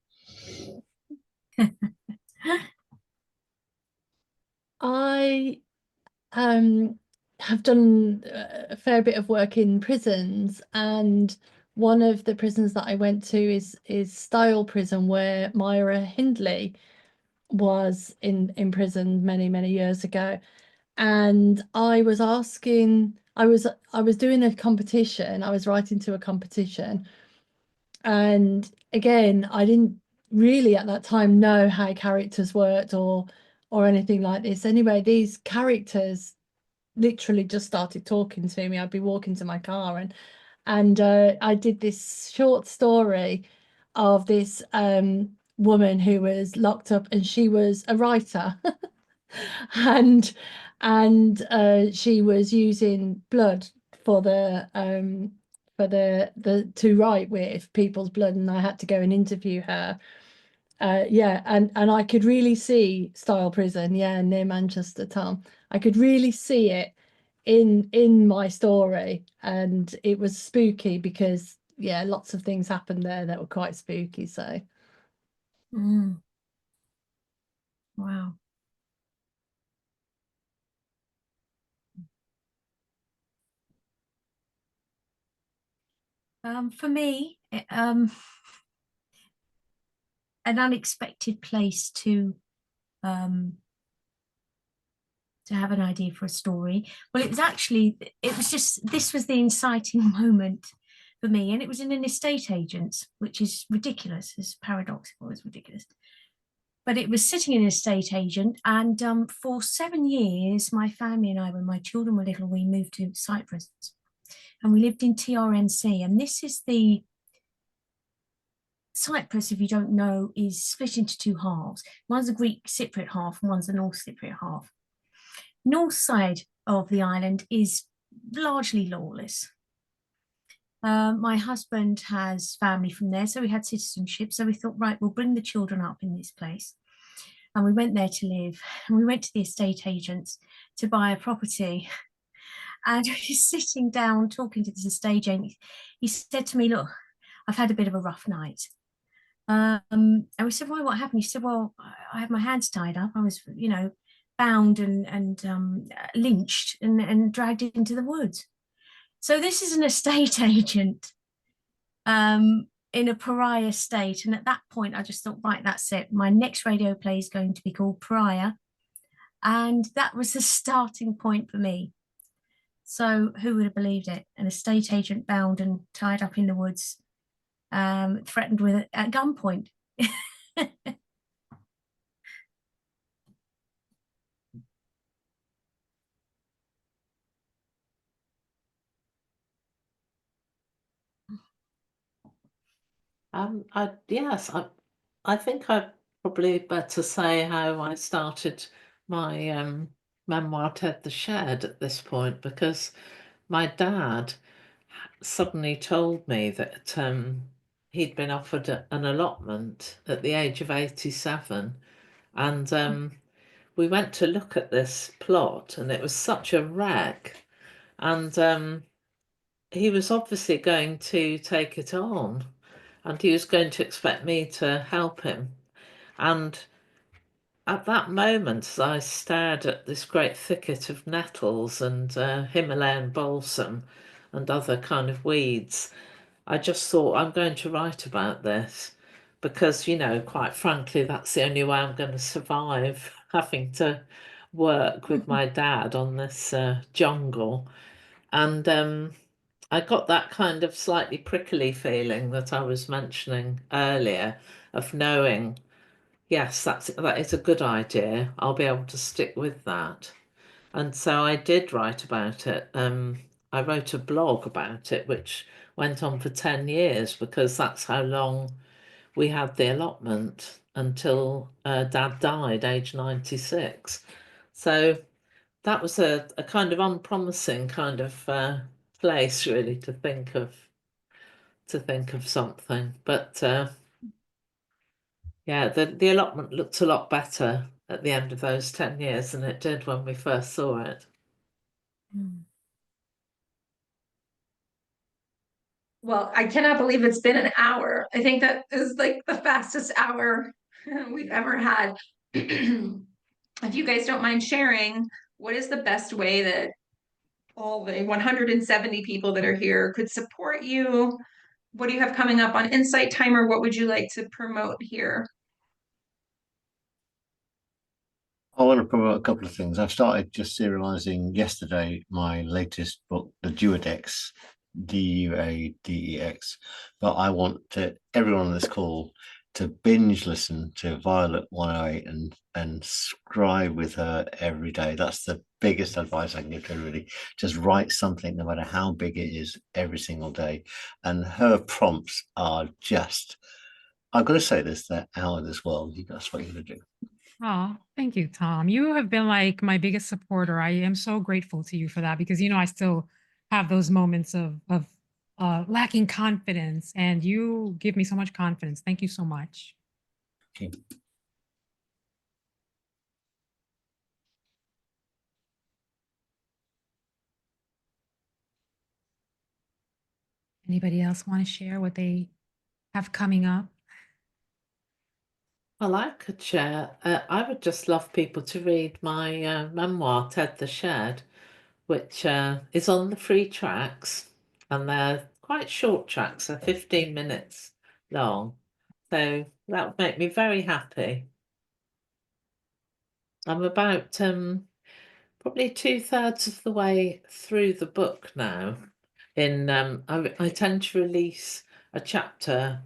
I have done a fair bit of work in prisons, and one of the prisons that I went to is Style Prison, where Myra Hindley was in prison many years ago. And I was doing a competition. I was writing to a competition, and again, I didn't really at that time know how characters worked or anything like this. Anyway, these characters literally just started talking to me. I'd be walking to my car, and I did this short story of this woman who was locked up, and she was a writer. and she was using blood for the to write with people's blood, and I had to go and interview her. Yeah, and I could really see Style Prison, yeah, near Manchester, Tom. I could really see it in my story, and it was spooky because yeah, lots of things happened there that were quite spooky. So Wow. For me, an unexpected place to have an idea for a story. Well, it was just, this was the inciting moment for me, and it was in an estate agent's, which is ridiculous, it's paradoxical, it's ridiculous. But it was sitting in an estate agent, and for 7 years, my family and I, when my children were little, we moved to Cyprus, and we lived in TRNC, and this is the Cyprus, if you don't know, is split into two halves. One's the Greek Cypriot half, and one's the North Cypriot half. North side of the island is largely lawless. My husband has family from there, so we had citizenship. So we thought, right, we'll bring the children up in this place. And we went there to live. And we went to the estate agents to buy a property. And he's sitting down talking to this estate agent. He said to me, look, I've had a bit of a rough night. And we said, why, what happened? He said, well, I had my hands tied up. I was, bound and lynched and dragged into the woods. So this is an estate agent in a pariah state. And at that point, I just thought, right, that's it. My next radio play is going to be called Pariah. And that was the starting point for me. So who would have believed it? An estate agent bound and tied up in the woods, threatened with at gunpoint. I think I'd probably better say how I started my memoir Ted the Shed at this point, because my dad suddenly told me that he'd been offered an allotment at the age of 87, and we went to look at this plot, and it was such a wreck, and he was obviously going to take it on, and he was going to expect me to help him. And at that moment, as I stared at this great thicket of nettles and Himalayan balsam and other kind of weeds, I just thought, I'm going to write about this, because, quite frankly, that's the only way I'm going to survive, having to work with my dad on this jungle. And I got that kind of slightly prickly feeling that I was mentioning earlier, of knowing, yes, that is a good idea. I'll be able to stick with that. And so I did write about it. I wrote a blog about it, which went on for 10 years, because that's how long we had the allotment, until Dad died, age 96. So that was a kind of unpromising kind of place, really, to think of something. But yeah, the allotment looked a lot better at the end of those 10 years than it did when we first saw it. Well, I cannot believe it's been an hour. I think that is like the fastest hour we've ever had. If you guys don't mind sharing, what is the best way that all the 170 people that are here could support you? What do you have coming up on Insight Timer? What would you like to promote here? I want to promote a couple of things. I've started just serializing yesterday my latest book, The Duodex, Duadex. But I want everyone on this call to binge listen to Violet 108 and scribe with her every day. That's the biggest advice I can give to everybody. Just write something, no matter how big it is, every single day. And her prompts are just, I've got to say this, they're out of this world. That's what you're going to do. Oh, thank you, Tom. You have been like my biggest supporter. I am so grateful to you for that because I still have those moments of lacking confidence, and you give me so much confidence. Thank you so much. Okay. Anybody else want to share what they have coming up? Well, I could share. I would just love people to read my memoir, Ted the Shed, which is on the free tracks, and they're quite short tracks, they're 15 minutes long. So that would make me very happy. I'm about probably 2/3 of the way through the book now. I tend to release a chapter.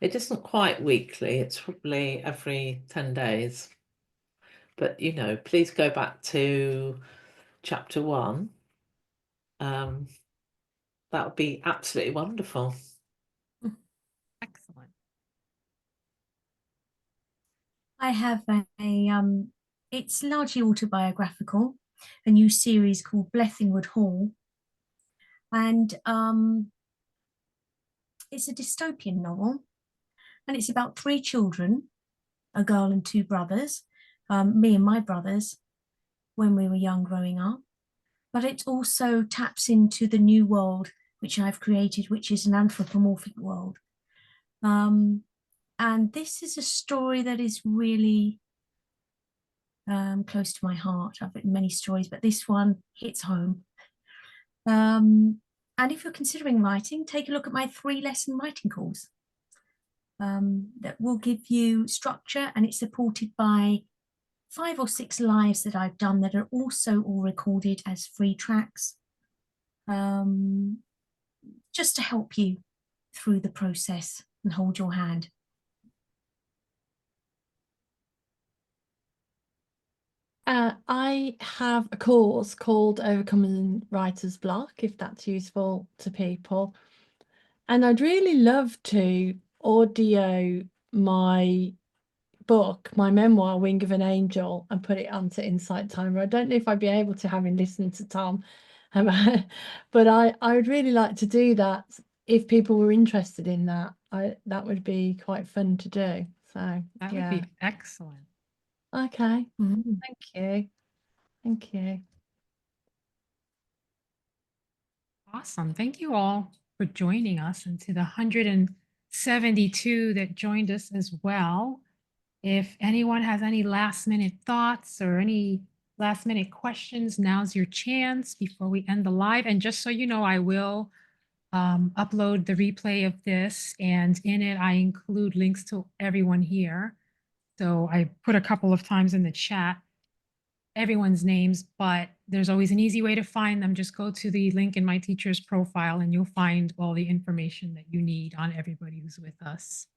It isn't quite weekly, it's probably every 10 days. But please go back to chapter 1. That would be absolutely wonderful. Excellent. I have it's largely autobiographical, a new series called Blethingwood Hall. And it's a dystopian novel. And it's about 3 children, a girl and 2 brothers, me and my brothers, when we were young growing up. But it also taps into the new world which I've created, which is an anthropomorphic world. And this is a story that is really close to my heart. I've written many stories, but this one hits home. And if you're considering writing, take a look at my 3-lesson writing course. That will give you structure, and it's supported by 5 or 6 lives that I've done that are also all recorded as free tracks, just to help you through the process and hold your hand. I have a course called Overcoming Writer's Block, if that's useful to people. And I'd really love to audio my book, my memoir, Wing of an Angel, and put it onto Insight Timer. I don't know if I'd be able to, having listened to Tom, but I would really like to do that if people were interested in that. That would be quite fun to do. So That yeah. would be excellent. Okay. Mm. Thank you. Thank you. Awesome. Thank you all for joining us, and to the 172 that joined us as well. If anyone has any last minute thoughts or any last minute questions, now's your chance before we end the live. And just so you know, I will upload the replay of this, and in it, I include links to everyone here. So I put a couple of times in the chat everyone's names, but there's always an easy way to find them. Just go to the link in my teacher's profile and you'll find all the information that you need on everybody who's with us.